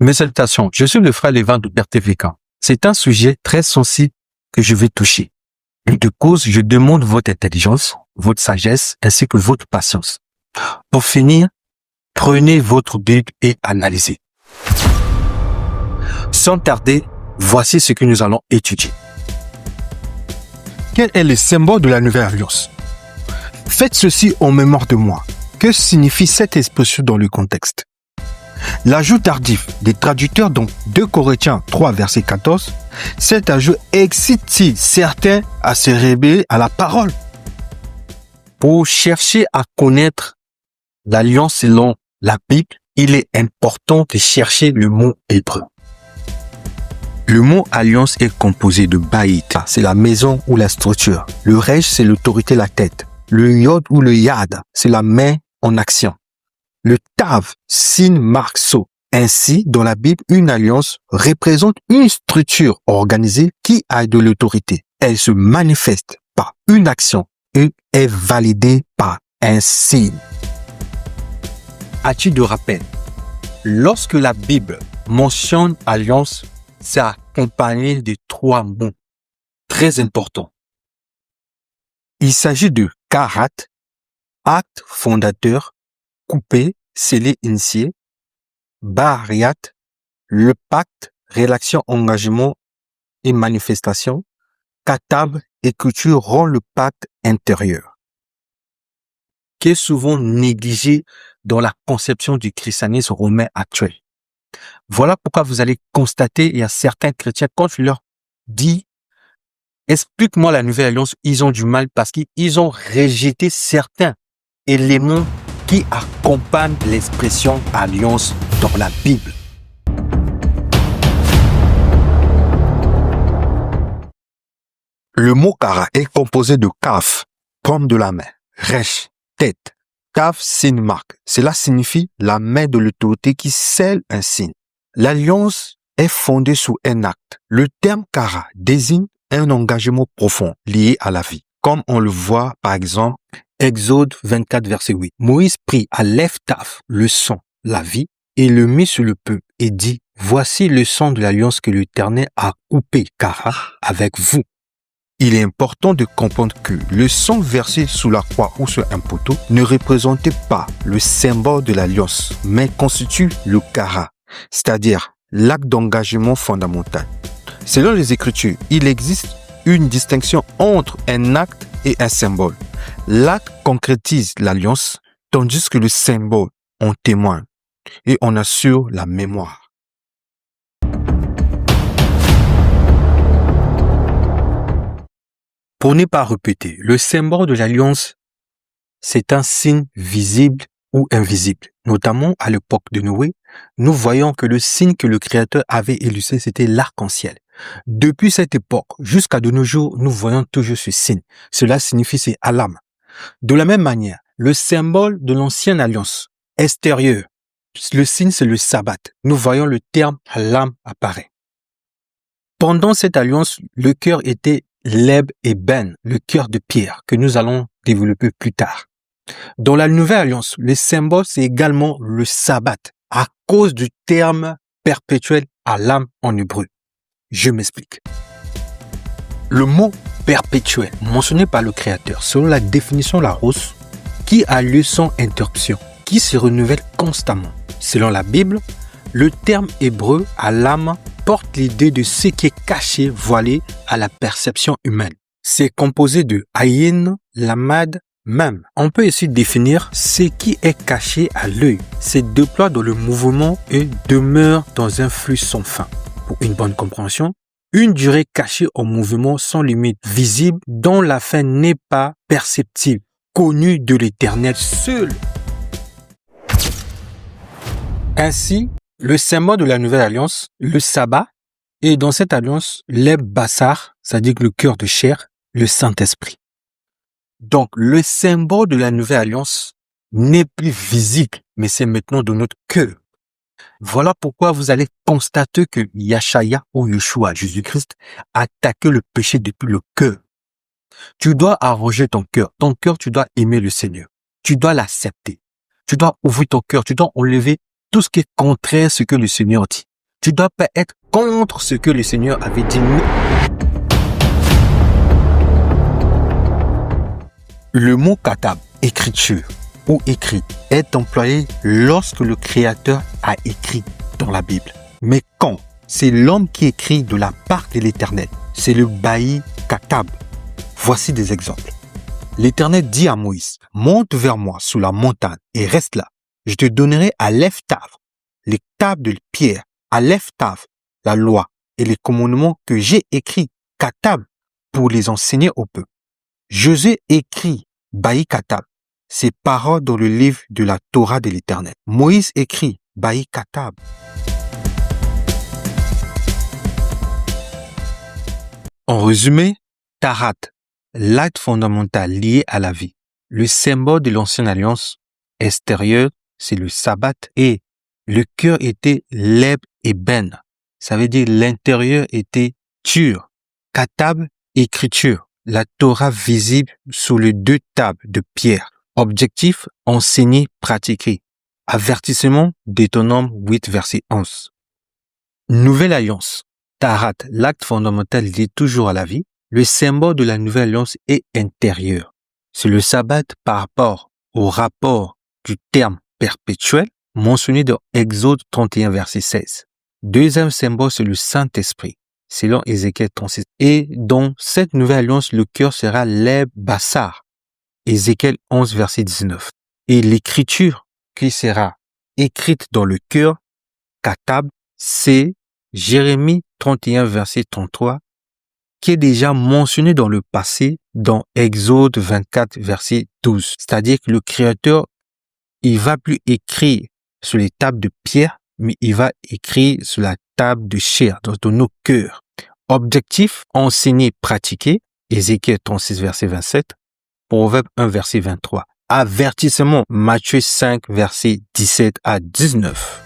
Mes salutations, je suis le frère Lévin de Pertévécan. C'est un sujet très sensible que je vais toucher. Et de cause, je demande votre intelligence, votre sagesse ainsi que votre patience. Pour finir, prenez votre Bible et analysez. Sans tarder, voici ce que nous allons étudier. Quel est le symbole de la Nouvelle Alliance? Faites ceci en mémoire de moi. Que signifie cette expression dans le contexte? L'ajout tardif des traducteurs dans 2 Corinthiens 3 verset 14, cet ajout excite-t-il certains à se révéler à la parole? Pour chercher à connaître l'alliance selon la Bible, il est important de chercher le mot hébreu. Le mot alliance est composé de baït, c'est la maison ou la structure. Le resh, c'est l'autorité, la tête. Le yod ou le yad, c'est la main en action. Le tav, signe, marque, sceau. Ainsi, dans la Bible, une alliance représente une structure organisée qui a de l'autorité. Elle se manifeste par une action et est validée par un signe. À titre de rappel, lorsque la Bible mentionne alliance, c'est accompagné de 3 mots très importants. Il s'agit de karat, acte fondateur, coupé, scellé, initié, bariat, le pacte, relation, engagement et manifestation, katab, écriture rend le pacte intérieur. Qui est souvent négligé dans la conception du christianisme romain actuel. Voilà pourquoi vous allez constater, il y a certains chrétiens, quand je leur dis, explique-moi la nouvelle alliance, ils ont du mal parce qu'ils ont rejeté certains éléments qui accompagnent l'expression alliance dans la Bible. Le mot kara est composé de kaf, paume de la main, resh, tête, kaf, signe, marque. Cela signifie la main de l'autorité qui scelle un signe. L'alliance est fondée sur un acte. Le terme kara désigne un engagement profond lié à la vie. Comme on le voit par exemple, Exode 24 verset 8. Moïse prit à l'Ephtaph le sang, la vie, et le mit sur le peuple et dit, voici le sang de l'alliance que l'Éternel a coupé, kara, avec vous. Il est important de comprendre que le sang versé sous la croix ou sur un poteau ne représentait pas le symbole de l'alliance, mais constitue le kara, c'est-à-dire l'acte d'engagement fondamental. Selon les Écritures, il existe une distinction entre un acte et un symbole. L'acte concrétise l'alliance, tandis que le symbole en témoigne et en assure la mémoire. Pour ne pas répéter, le symbole de l'alliance, c'est un signe visible ou invisible. Notamment à l'époque de Noé, nous voyons que le signe que le Créateur avait illustré, c'était l'arc-en-ciel. Depuis cette époque jusqu'à de nos jours, nous voyons toujours ce signe. Cela signifie c'est alam. De la même manière, le symbole de l'ancienne alliance extérieure, le signe c'est le sabbat. Nous voyons le terme alam apparaître. Pendant cette alliance, le cœur était Leb et Ben, le cœur de pierre, que nous allons développer plus tard. Dans la nouvelle alliance, le symbole, c'est également le sabbat, à cause du terme perpétuel alam en hébreu. Je m'explique. Le mot perpétuel, mentionné par le Créateur, selon la définition Larousse, qui a lieu sans interruption, qui se renouvelle constamment. Selon la Bible, le terme hébreu alam porte l'idée de ce qui est caché, voilé à la perception humaine. C'est composé de ayin, lamad, même. On peut ici définir ce qui est caché à l'œil. Se déploie dans le mouvement et demeure dans un flux sans fin. Pour une bonne compréhension, une durée cachée en mouvement sans limite, visible, dont la fin n'est pas perceptible, connue de l'Éternel seul. Ainsi, le symbole de la nouvelle alliance, le sabbat, et dans cette alliance, l'eb bassar, c'est-à-dire le cœur de chair, le Saint-Esprit. Donc, le symbole de la nouvelle alliance n'est plus visible, mais c'est maintenant dans notre cœur. Voilà pourquoi vous allez constater que Yashaya ou Yeshua, Jésus-Christ, a attaqué le péché depuis le cœur. Tu dois arranger ton cœur. Ton cœur, tu dois aimer le Seigneur. Tu dois l'accepter. Tu dois ouvrir ton cœur. Tu dois enlever tout ce qui est contraire à ce que le Seigneur dit. Tu dois pas être contre ce que le Seigneur avait dit. Le mot katab, écriture ou écrit, est employé lorsque le Créateur a écrit dans la Bible. Mais quand c'est l'homme qui écrit de la part de l'Éternel, c'est le baï katab. Voici des exemples. L'Éternel dit à Moïse, monte vers moi sous la montagne et reste là. Je te donnerai à l'Eftav, les tables de pierre, à l'Eftav, la loi et les commandements que j'ai écrits, katab, pour les enseigner au peuple. Josué écrit baï katab, ces paroles dans le livre de la Torah de l'Éternel. Moïse écrit baï katab. En résumé, Tarat, l'acte fondamental lié à la vie. Le symbole de l'ancienne alliance extérieure, c'est le sabbat, et le cœur était leb et ben. Ça veut dire l'intérieur était tur. Katab, écriture. La Torah visible sous les deux tables de pierre. Objectif, enseigner, pratiquer. Avertissement, Deutéronome 8, verset 11. Nouvelle alliance. Tarat, l'acte fondamental lié toujours à la vie. Le symbole de la nouvelle alliance est intérieur. C'est le sabbat par rapport au rapport du terme perpétuel mentionné dans Exode 31, verset 16. Deuxième symbole, c'est le Saint-Esprit, selon Ézéchiel 36. Et dans cette nouvelle alliance, le cœur sera l'eb bassar, Ézéchiel 11, verset 19. Et l'écriture qui sera écrite dans le cœur, katab, c'est Jérémie 31, verset 33, qui est déjà mentionné dans le passé dans Exode 24, verset 12. C'est-à-dire que le Créateur, il va plus écrire sur les tables de pierre, mais il va écrire sur la table de chair, dans nos cœurs. Objectif, enseigner, pratiquer. Ézéchiel 36, verset 27. Proverbe 1, verset 23. Avertissement, Matthieu 5, verset 17 à 19.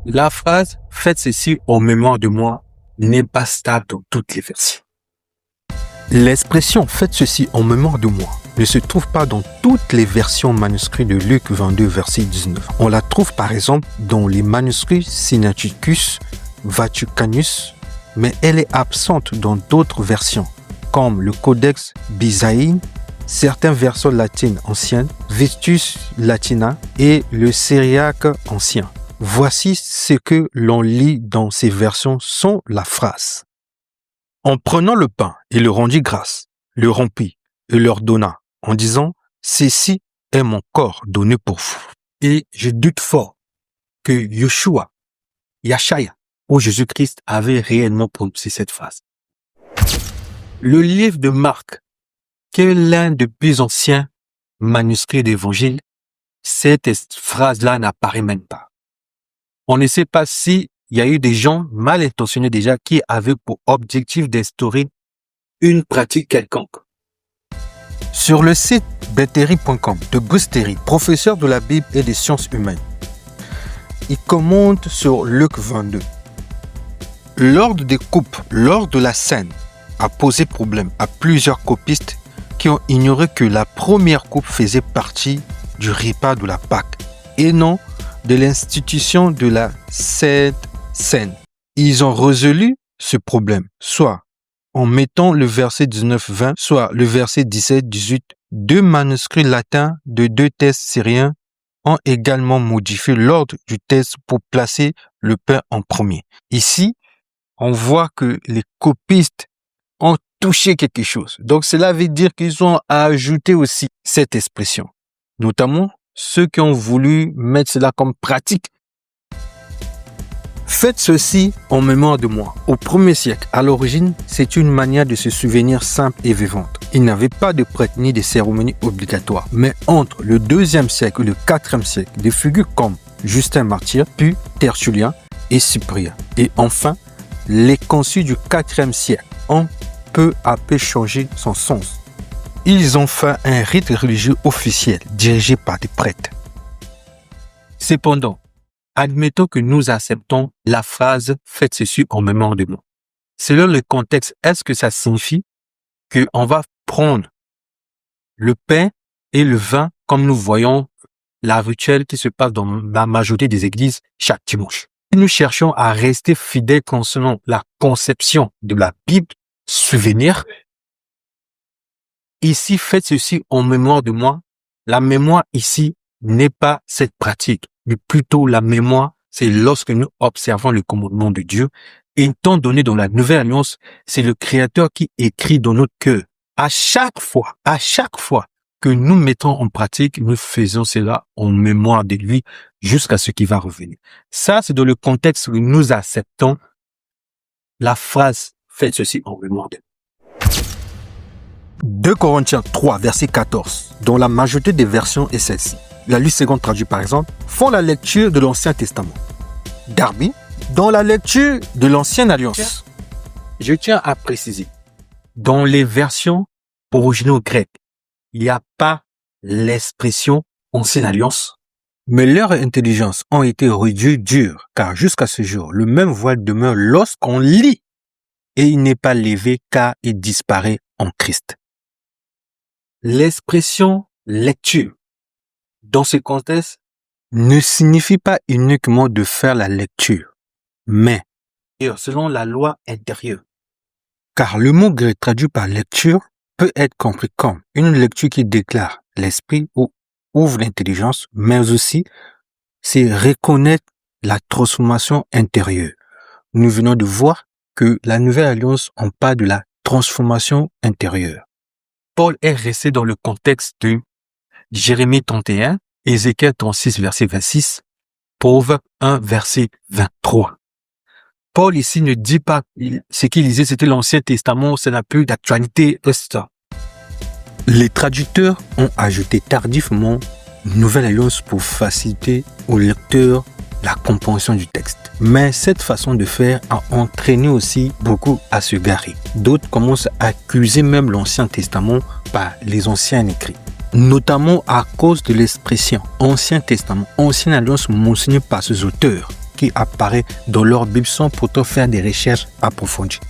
La phrase « Faites ceci en mémoire de moi » n'est pas stable dans toutes les versions. L'expression « Faites ceci en mémoire de moi » ne se trouve pas dans toutes les versions manuscrites de Luc 22, verset 19. On la trouve par exemple dans les manuscrits Sinaiticus, Vaticanus, mais elle est absente dans d'autres versions, comme le Codex Byzantine, certaines versions latines anciennes, Vestus Latina et le Syriaque ancien. Voici ce que l'on lit dans ces versions sans la phrase. En prenant le pain, il le rendit grâce, le rompit et leur donna, en disant, ceci est mon corps donné pour vous. Et je doute fort que Yeshua, ou Jésus-Christ avait réellement prononcé cette phrase. Le livre de Marc, qui est l'un des plus anciens manuscrits d'évangile, cette phrase-là n'apparaît même pas. On ne sait pas s'il y a eu des gens mal intentionnés déjà qui avaient pour objectif d'instaurer une pratique quelconque. Sur le site bettery.com de Bruce Terry, professeur de la Bible et des sciences humaines, il commente sur Luc 22. L'ordre des coupes lors de la scène a posé problème à plusieurs copistes qui ont ignoré que la première coupe faisait partie du repas de la Pâque et non de l'institution de la Sainte Seine. Ils ont résolu ce problème, soit en mettant le verset 19-20, soit le verset 17-18. Deux manuscrits latins de deux textes syriens ont également modifié l'ordre du texte pour placer le pain en premier. Ici, on voit que les copistes ont touché quelque chose. Donc cela veut dire qu'ils ont ajouté aussi cette expression, notamment ceux qui ont voulu mettre cela comme pratique. Faites ceci en mémoire de moi. Au 1er siècle, à l'origine, c'est une manière de se souvenir simple et vivante. Il n'avait pas de prêtre ni de cérémonies obligatoires. Mais entre le 2e siècle et le 4e siècle, des figures comme Justin Martyr, puis Tertullien et Cyprien. Et enfin, les conçus du 4e siècle ont peu à peu changé son sens. Ils ont fait un rite religieux officiel dirigé par des prêtres. Cependant, admettons que nous acceptons la phrase « Faites ceci en mémoire de moi ». Selon le contexte, est-ce que ça signifie qu'on va prendre le pain et le vin, comme nous voyons la rituel qui se passe dans la majorité des églises chaque dimanche. Si nous cherchons à rester fidèles concernant la conception de la Bible, souvenir, ici, faites ceci en mémoire de moi. La mémoire ici n'est pas cette pratique, mais plutôt la mémoire, c'est lorsque nous observons le commandement de Dieu. Étant donné dans la Nouvelle Alliance, c'est le Créateur qui écrit dans notre cœur. À chaque fois que nous mettons en pratique, nous faisons cela en mémoire de lui jusqu'à ce qu'il va revenir. Ça, c'est dans le contexte où nous acceptons la phrase « faites ceci en mémoire de lui ». 2 Corinthiens 3, verset 14, dont la majorité des versions est celle-ci. La Luce seconde traduit par exemple, font la lecture de l'Ancien Testament. Darby, dans la lecture de l'Ancienne Alliance. Je tiens à préciser, dans les versions originaux grecques, il n'y a pas l'expression Ancienne Alliance. Mais leurs intelligences ont été réduites dures, car jusqu'à ce jour, le même voile demeure lorsqu'on lit, et il n'est pas levé car il disparaît en Christ. L'expression lecture, dans ce contexte, ne signifie pas uniquement de faire la lecture, mais selon la loi intérieure. Car le mot grec traduit par lecture peut être compris comme une lecture qui déclare l'esprit ou ouvre l'intelligence, mais aussi c'est reconnaître la transformation intérieure. Nous venons de voir que la Nouvelle Alliance, on parle de la transformation intérieure. Paul est resté dans le contexte de Jérémie 31, Ézéchiel 36, verset 26, Proverbe 1, verset 23. Paul ici ne dit pas ce qu'il lisait, c'était l'Ancien Testament, ça n'a plus d'actualité, etc. Les traducteurs ont ajouté tardivement Nouvelle Alliance pour faciliter aux lecteurs la compréhension du texte. Mais cette façon de faire a entraîné aussi beaucoup à se garer. D'autres commencent à accuser même l'Ancien Testament par les anciens écrits. Notamment à cause de l'expression Ancien Testament, Ancienne Alliance mentionnée par ces auteurs qui apparaît dans leur Bible sans pourtant faire des recherches approfondies.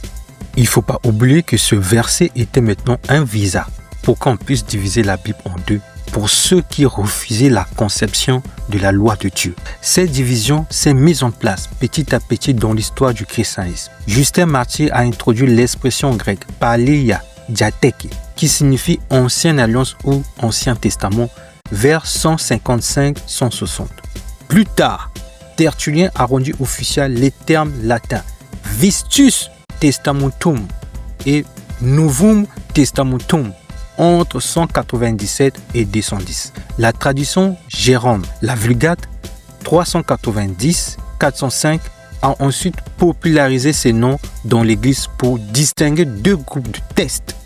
Il ne faut pas oublier que ce verset était maintenant un visa pour qu'on puisse diviser la Bible en deux pour ceux qui refusaient la conception de la loi de Dieu. Cette division s'est mise en place petit à petit dans l'histoire du christianisme. Justin Martyr a introduit l'expression grecque Paleia Diatheke, qui signifie Ancienne Alliance ou Ancien Testament, vers 155-160. Plus tard, Tertullien a rendu officiel les termes latins Vistus Testamentum et Novum Testamentum entre 197 et 210. La traduction Jérôme, la Vulgate 390-405 a ensuite popularisé ces noms dans l'Église pour distinguer deux groupes de textes